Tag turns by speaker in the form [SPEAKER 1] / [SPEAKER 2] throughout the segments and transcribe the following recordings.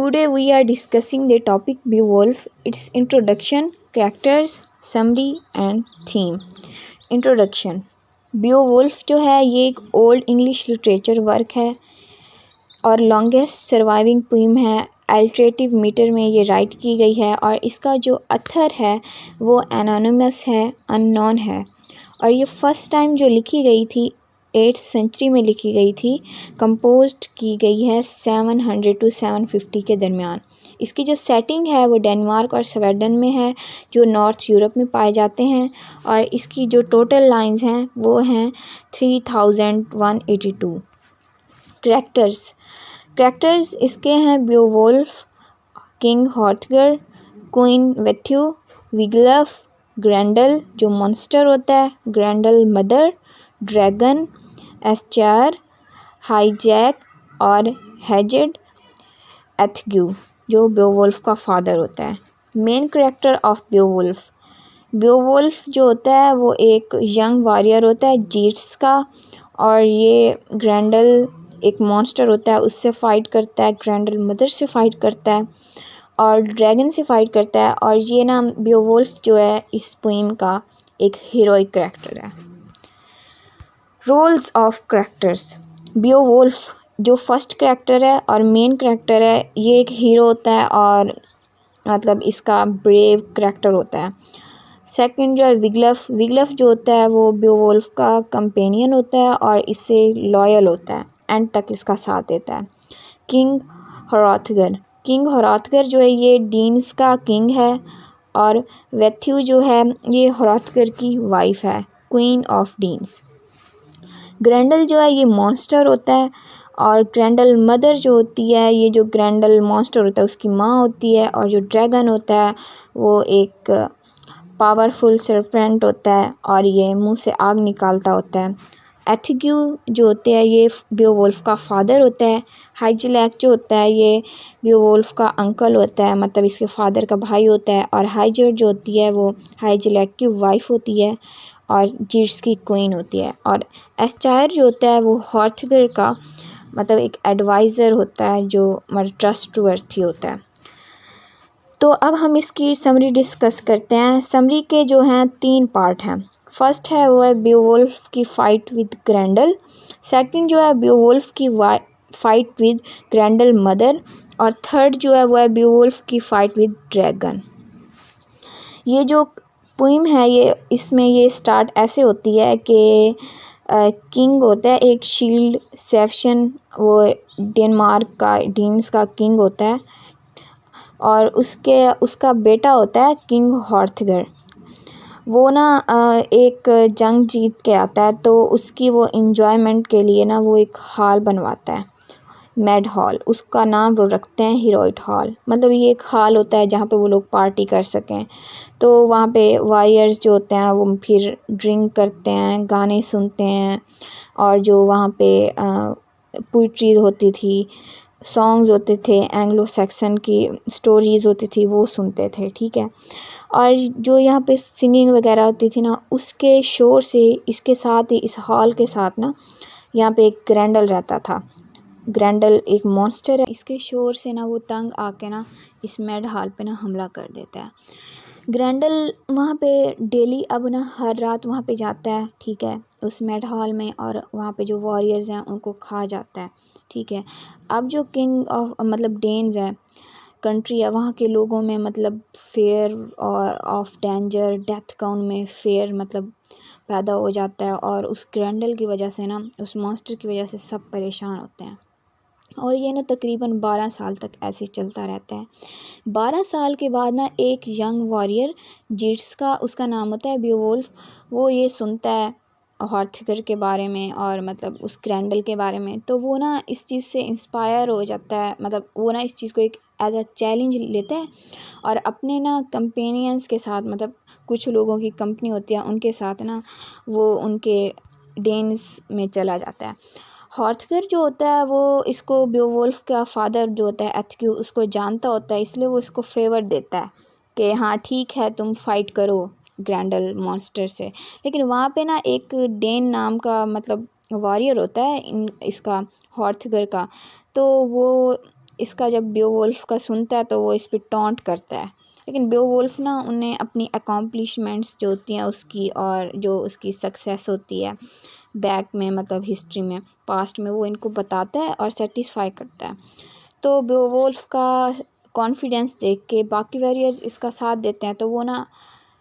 [SPEAKER 1] Today we are discussing the topic Beowulf, its introduction, characters, summary and theme. Introduction. Beowulf जो है ये एक old English literature work है और longest surviving poem है। अल्टरेटिव metre में ये राइट की गई है और इसका जो अथर है वो एनोनिमस है, अननोन है और ये फर्स्ट टाइम जो लिखी गई थी 8th सेंचुरी में लिखी गई थी। कंपोज्ड की गई है 700 to 750 के दरमियान। इसकी जो सेटिंग है वो डेनमार्क और स्वीडन में है जो नॉर्थ यूरोप में पाए जाते हैं और इसकी जो टोटल लाइंस हैं वो हैं 3182। करैक्टर्स इसके हैं बेओवुल्फ, किंग हॉथगर, क्वीन वेथ्यू, विगलफ, ग्रेंडल जो मॉन्स्टर होता है, ग्रेंडल मदर, ड्रैगन, एस्चार, हाईजैक और हेजेड, एथग्यू जो बेओवुल्फ का फादर होता है। मेन करैक्टर ऑफ बेओवुल्फ जो होता है वो एक यंग वॉरियर होता है जीट्स का और ये ग्रेंडल एक मॉन्स्टर होता है उससे फ़ाइट करता है, ग्रेंडल मदर से फ़ाइट करता है और ड्रैगन से फ़ाइट करता है और ये ना बेओवुल्फ जो है इस पोइम का एक हीरोइक करैक्टर है। Roles of characters. बेओवुल्फ जो फर्स्ट करैक्टर है और मेन करैक्टर है ये एक हीरो होता है और मतलब इसका ब्रेव करैक्टर होता है। सेकंड जो है विगलफ जो होता है वो बेओवुल्फ का कंपेनियन होता है और इससे लॉयल होता है, एंड तक इसका साथ देता है। किंग हॉथगर जो है ये डीन्स का किंग है और वेथ्यू जो है ये हॉथगर की वाइफ है, क्वीन ऑफ डीन्स। ग्रेंडल जो है ये मॉन्स्टर होता है और ग्रेंडल मदर जो होती है ये जो ग्रेंडल मॉन्स्टर होता है उसकी माँ होती है और जो ड्रैगन होता है वो एक पावरफुल सर्पेंट होता है और ये मुंह से आग निकालता होता है। एथग्यू जो होते हैं ये बेओवुल्फ का फादर होता है। हाईजलैक जो होता है ये बेओवुल्फ का अंकल होता है, मतलब इसके फादर का भाई होता है और हाईजेड जो होती है वो हाईजलैक की वाइफ होती है और जीट्स की क्वीन होती है और एस्चायर जो होता है वो हॉथगर का मतलब एक एडवाइज़र होता है जो मतलब ट्रस्टवर्थी होता है। तो अब हम इसकी समरी डिस्कस करते हैं। समरी के जो हैं 3 पार्ट हैं। फर्स्ट है वो है बेओवुल्फ की फ़ाइट विद ग्रेंडल, सेकंड जो है बेओवुल्फ की फ़ाइट विद ग्रेंडल मदर और थर्ड जो है वो है बेओवुल्फ की फ़ाइट विद ड्रैगन। ये जो पोइम है ये इसमें ये स्टार्ट ऐसे होती है कि किंग होता है एक शील्ड सेफ्शन, वो डेनमार्क का डीन्स का किंग होता है और उसका बेटा होता है किंग हॉथगर। वो ना एक जंग जीत के आता है तो उसकी वो इन्जॉयमेंट के लिए ना वो एक हॉल बनवाता है, मेड हॉल, उसका नाम वो रखते हैं हीरोइक हॉल। मतलब ये एक हॉल होता है जहाँ पे वो लोग पार्टी कर सकें। तो वहाँ पे वॉरियर्स जो होते हैं वो फिर ड्रिंक करते हैं, गाने सुनते हैं और जो वहाँ पे पोइट्री होती थी, सॉन्ग्स होते थे, एंग्लो सैक्सन की स्टोरीज़ होती थी वो सुनते थे, ठीक है। और जो यहाँ पे सिंगिंग वगैरह होती थी ना उसके शोर से इसके साथ ही इस हॉल के साथ ना यहाँ पे एक ग्रेंडल रहता था। ग्रेंडल एक मॉन्स्टर है, इसके शोर से ना वो तंग आके ना इस मेड हॉल पे ना हमला कर देता है। ग्रेंडल वहाँ पे डेली अब ना हर रात वहाँ पे जाता है, ठीक है, उस मेड हॉल में और वहाँ पे जो वॉरियर्स हैं उनको खा जाता है, ठीक है। अब जो किंग ऑफ मतलब डेन्स है कंट्री है वहाँ के लोगों में मतलब फेयर और ऑफ डेंजर, डेथ का उनमें फेयर मतलब पैदा हो जाता है और उस ग्रेंडल की वजह से ना उस मॉन्स्टर की वजह से सब परेशान होते हैं और ये ना तकरीबन 12 साल तक ऐसे चलता रहता है। 12 साल के बाद ना एक यंग वॉरियर जीट्स का, उसका नाम होता है बेओवुल्फ, वो ये सुनता है हॉथगर के बारे में और मतलब उस ग्रेंडल के बारे में, तो वो ना इस चीज़ से इंस्पायर हो जाता है, मतलब वो ना इस चीज़ को एक एज अ चैलेंज लेता है और अपने ना कंपेनियंस के साथ, मतलब कुछ लोगों की कंपनी होती है उनके साथ ना वो उनके डेन्स में चला जाता है। हॉथगर जो होता है वो इसको बेओवुल्फ का फादर जो होता है एथग्यू उसको जानता होता है, इसलिए वो इसको फेवर देता है कि हाँ ठीक है तुम फाइट करो ग्रेंडल मॉन्स्टर से। लेकिन वहाँ पे ना एक डेन नाम का मतलब वॉरियर होता है इसका हॉथगर का, तो वो इसका जब बेओवुल्फ का सुनता है तो वो इस पे टॉन्ट करता है, लेकिन बेओवुल्फ ना उन्हें अपनी अकॉम्प्लिशमेंट्स जो होती हैं उसकी और जो उसकी सक्सेस होती है बैक में, मतलब हिस्ट्री में, पास्ट में, वो इनको बताता है और सेटिस्फाई करता है। तो बेओवुल्फ का कॉन्फिडेंस देख के बाकी वॉरियर्स इसका साथ देते हैं, तो वो ना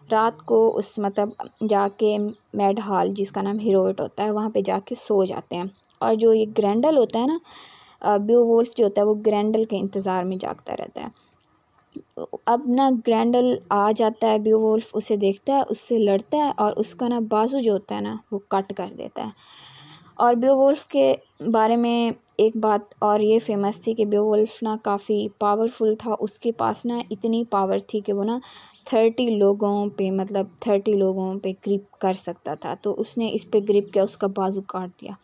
[SPEAKER 1] रात को उस मतलब जाके मैड हॉल, जिसका नाम हीरोइट होता है, वहाँ पे जाके सो जाते हैं। और जो ये ग्रैंडल होता है ना, बेओवुल्फ जो होता है वो ग्रैंडल के इंतज़ार में जागता रहता है। अब ना ग्रैंडल आ जाता है, बेओवुल्फ उसे देखता है, उससे लड़ता है और उसका ना बाजू जो होता है ना वो कट कर देता है। और बेओवुल्फ के बारे में एक बात और ये फेमस थी कि बेओवुल्फ ना काफ़ी पावरफुल था, उसके पास ना इतनी पावर थी कि वो ना 30 लोगों पे, मतलब 30 लोगों पे ग्रिप कर सकता था। तो उसने इस पे ग्रिप किया, उसका बाजू काट दिया।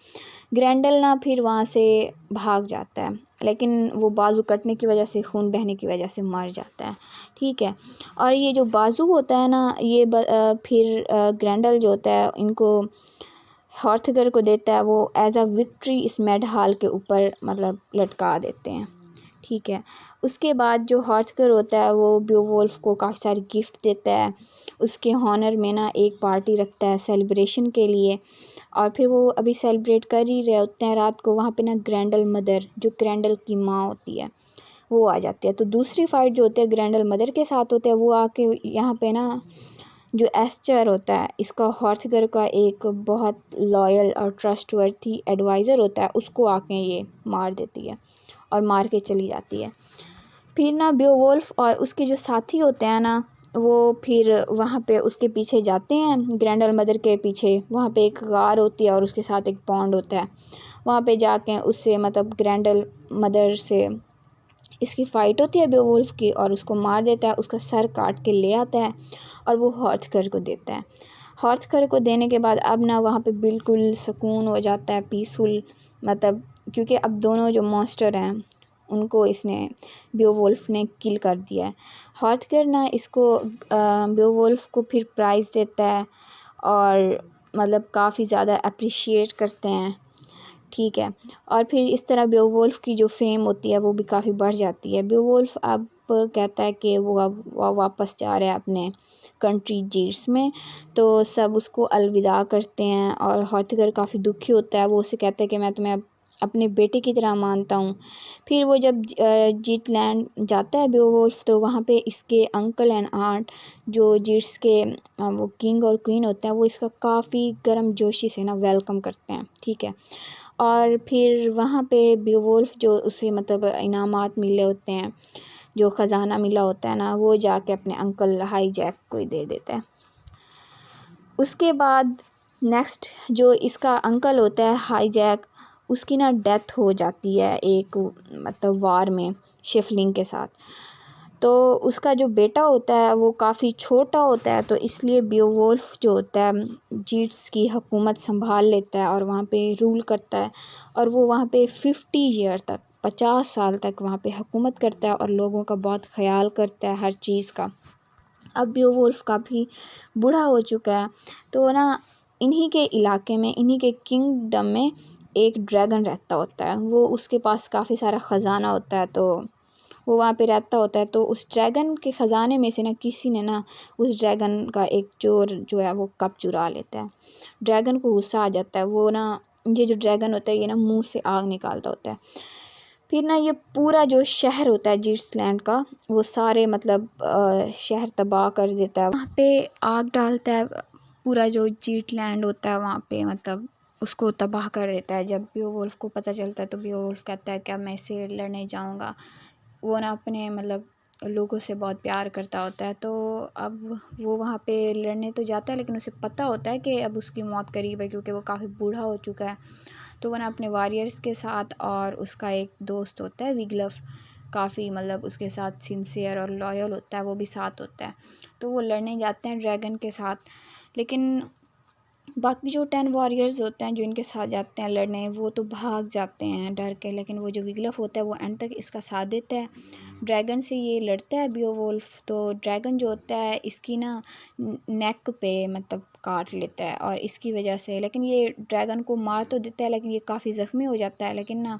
[SPEAKER 1] ग्रैंडल ना फिर वहाँ से भाग जाता है, लेकिन वो बाजू कटने की वजह से, खून बहने की वजह से मर जाता है। ठीक है। और ये जो बाजू होता है ना, ये फिर ग्रैंडल जो होता है इनको हॉर्थगर को देता है, वो एज अ विक्ट्री इस मेड हॉल के ऊपर मतलब लटका देते हैं। ठीक है। उसके बाद जो हॉर्थगर होता है वो बेओवुल्फ को काफ़ी सारी गिफ्ट देता है, उसके हॉनर में ना एक पार्टी रखता है सेलिब्रेशन के लिए। और फिर वो अभी सेलिब्रेट कर ही रहे होते हैं रात को, वहाँ पे ना ग्रैंडल मदर, जो ग्रैंडल की माँ होती है, वो आ जाती है। तो दूसरी फाइट जो होती है ग्रैंडल मदर के साथ होते हैं, वो आके यहाँ पे ना जो एस्चर होता है, इसका हॉर्थगर का एक बहुत लॉयल और ट्रस्टवर्थी एडवाइज़र होता है, उसको आके ये मार देती है और मार के चली जाती है। फिर ना बेओवुल्फ और उसके जो साथी होते हैं ना, वो फिर वहाँ पे उसके पीछे जाते हैं, ग्रैंडल मदर के पीछे। वहाँ पे एक गार होती है और उसके साथ एक पॉन्ड होता है, वहाँ पे जाके उससे मतलब ग्रैंडल मदर से इसकी फ़ाइट होती है बेओवुल्फ की, और उसको मार देता है, उसका सर काट के ले आता है और वो हॉर्थगर को देता है। हॉर्थगर को देने के बाद अब ना वहाँ पे बिल्कुल सुकून हो जाता है, पीसफुल, मतलब क्योंकि अब दोनों जो मॉन्स्टर हैं उनको इसने, बेओवुल्फ ने किल कर दिया है। हॉर्थगर ना इसको बेओवुल्फ को फिर प्राइज़ देता है और मतलब काफ़ी ज़्यादा अप्रिशिएट करते हैं। ठीक है। और फिर इस तरह बेओवुल्फ की जो फेम होती है वो भी काफ़ी बढ़ जाती है। बेओवुल्फ अब कहता है कि वो अब वापस जा रहा है अपने कंट्री जीट्स में, तो सब उसको अलविदा करते हैं और हॉर्थगर काफ़ी दुखी होता है। वो उसे कहता है कि मैं तुम्हें अपने बेटे की तरह मानता हूँ। फिर वो जब जीटलैंड जाता है बेओवुल्फ, तो वहाँ पे इसके अंकल एंड आंट जो जीट्स के वो किंग और क्वीन होते हैं, वो इसका काफ़ी गर्मजोशी से ना वेलकम करते हैं। ठीक है। और फिर वहाँ पे बेओवुल्फ जो उसे मतलब इनामात मिले होते हैं, जो ख़जाना मिला होता है ना, वो जाके अपने अंकल हाईजैक को ही दे देता है। उसके बाद नेक्स्ट जो इसका अंकल होता है हाईजैक, उसकी ना डेथ हो जाती है एक मतलब वार में शिफलिंग के साथ। तो उसका जो बेटा होता है वो काफ़ी छोटा होता है, तो इसलिए बेओवुल्फ जो होता है जीट्स की हुकूमत संभाल लेता है और वहाँ पे रूल करता है। और वो वहाँ पे 50 ईयर तक, 50 साल तक वहाँ पे हुकूमत करता है और लोगों का बहुत ख्याल करता है हर चीज़ का। अब बेओवुल्फ काफ़ी बूढ़ा हो चुका है, तो ना इन्हीं के इलाके में, इन्हीं के किंगडम में एक ड्रैगन रहता होता है। वो उसके पास काफ़ी सारा ख़जाना होता है, तो वो वहाँ पे रहता होता है। तो उस ड्रैगन के ख़जाने में से ना किसी ने ना उस ड्रैगन का एक चोर जो है वो कप चुरा लेता है। ड्रैगन को गुस्सा आ जाता है, वो ना, ये जो ड्रैगन होता है ये ना मुंह से आग निकालता होता है। फिर ना ये पूरा जो शहर होता है जीट्सलैंड का, वो सारे मतलब शहर तबाह कर देता है, वहाँ पे आग डालता है, पूरा जो जीटलैंड होता है वहाँ पे मतलब उसको तबाह कर देता है। जब बेओवुल्फ को पता चलता है तो बेओवुल्फ कहता है क्या मैं इससे लड़ने जाऊँगा। वो ना अपने मतलब लोगों से बहुत प्यार करता होता है, तो अब वो वहाँ पे लड़ने तो जाता है, लेकिन उसे पता होता है कि अब उसकी मौत करीब है, क्योंकि वो काफ़ी बूढ़ा हो चुका है। तो वो ना अपने वॉरियर्स के साथ, और उसका एक दोस्त होता है विग्लफ, काफ़ी मतलब उसके साथ सिंसियर और लॉयल होता है, वो भी साथ होता है। तो वो लड़ने जाते हैं ड्रैगन के साथ, लेकिन बाकी जो 10 वॉरियर्स होते हैं जो इनके साथ जाते हैं लड़ने, वो तो भाग जाते हैं डर के, लेकिन वो जो विग्लफ होता है वो एंड तक इसका साथ देता है। ड्रैगन से ये लड़ता है बेओवुल्फ, तो ड्रैगन जो होता है इसकी ना नेक पे मतलब काट लेता है, और इसकी वजह से, लेकिन ये ड्रैगन को मार तो देता है, लेकिन ये काफ़ी ज़ख्मी हो जाता है। लेकिन ना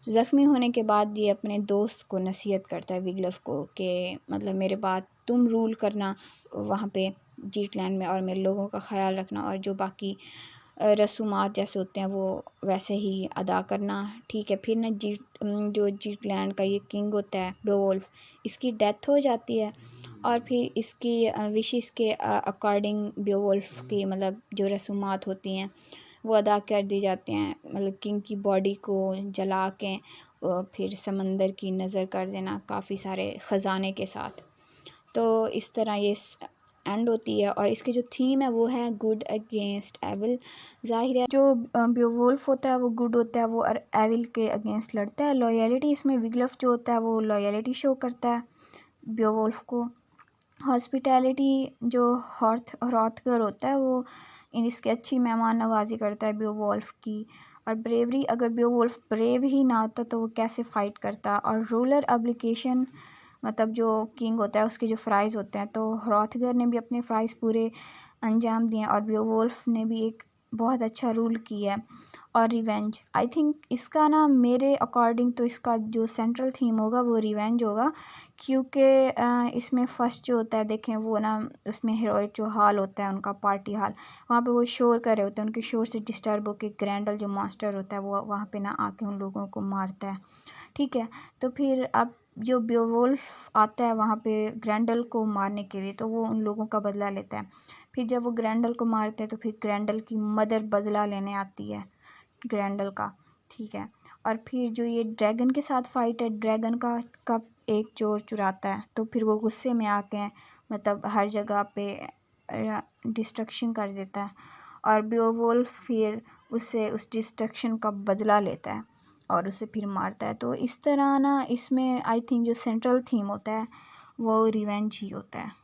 [SPEAKER 1] ज़ख्मी होने के बाद ये अपने दोस्त को नसीहत करता है विगलफ को कि मतलब मेरे बाद तुम रूल करना वहाँ पे जीट लैंड में, और मेरे लोगों का ख्याल रखना, और जो बाकी रसूमात जैसे होते हैं वो वैसे ही अदा करना, ठीक है। फिर ना जो जीट लैंड का ये किंग होता है बेवुल्फ, इसकी डेथ हो जाती है, और फिर इसकी विशेस के अकॉर्डिंग बेवुल्फ की मतलब जो रसूमात होती हैं वो अदा कर दी जाती हैं, मतलब किंग की बॉडी को जला के फिर समंदर की नज़र कर देना काफ़ी सारे ख़जाने के साथ। तो इस तरह ये एंड होती है, और इसकी जो थीम है वो है गुड अगेंस्ट एविल। ज़ाहिर है जो बेवुल्फ होता है वो गुड होता है, वो एविल के अगेंस्ट लड़ता है। लॉयलिटी इसमें विगलफ जो होता है वो लॉयलिटी शो करता है बेवुल्फ को। हॉस्पिटैलिटी जो हरॉथगर होता है वो इसकी अच्छी मेहमान नवाजी करता है बेवुल्फ की। और ब्रेवरी, अगर बेवुल्फ ब्रेव ही ना होता तो वो कैसे फ़ाइट करता। और रूलर एब्लिकेशन, मतलब जो किंग होता है उसके जो फ़्राइज़ होते हैं, तो हरॉथगर ने भी अपने फ़्राइज़ पूरे अंजाम दिए, और बेवुल्फ ने भी एक बहुत अच्छा रूल किया है। और रिवेंज, आई थिंक इसका ना मेरे अकॉर्डिंग तो इसका जो सेंट्रल थीम होगा वो रिवेंज होगा, क्योंकि इसमें फ़र्स्ट जो होता है देखें वो ना उसमें हीरोइक जो हाल होता है उनका पार्टी हाल, वहाँ पे वो शोर कर रहे होते हैं, उनके शोर से डिस्टर्ब होकर ग्रैंडल जो मॉन्स्टर होता है वो वहाँ पे ना आके उन लोगों को मारता है, ठीक है। तो फिर अब जो बेवुल्फ आता है वहाँ पे ग्रैंडल को मारने के लिए, तो वो उन लोगों का बदला लेता है। फिर जब वो ग्रैंडल को मारते हैं तो फिर ग्रैंडल की मदर बदला लेने आती है ग्रैंडल का, ठीक है। और फिर जो ये ड्रैगन के साथ फाइट है, ड्रैगन का कप एक चोर चुराता है, तो फिर वो गुस्से में आके मतलब हर जगह पे डिस्ट्रक्शन कर देता है, और बेवुल्फ फिर उससे उस डिस्ट्रक्शन का बदला लेता है और उसे फिर मारता है। तो इस तरह ना इसमें आई थिंक जो सेंट्रल थीम होता है वो रिवेंज ही होता है।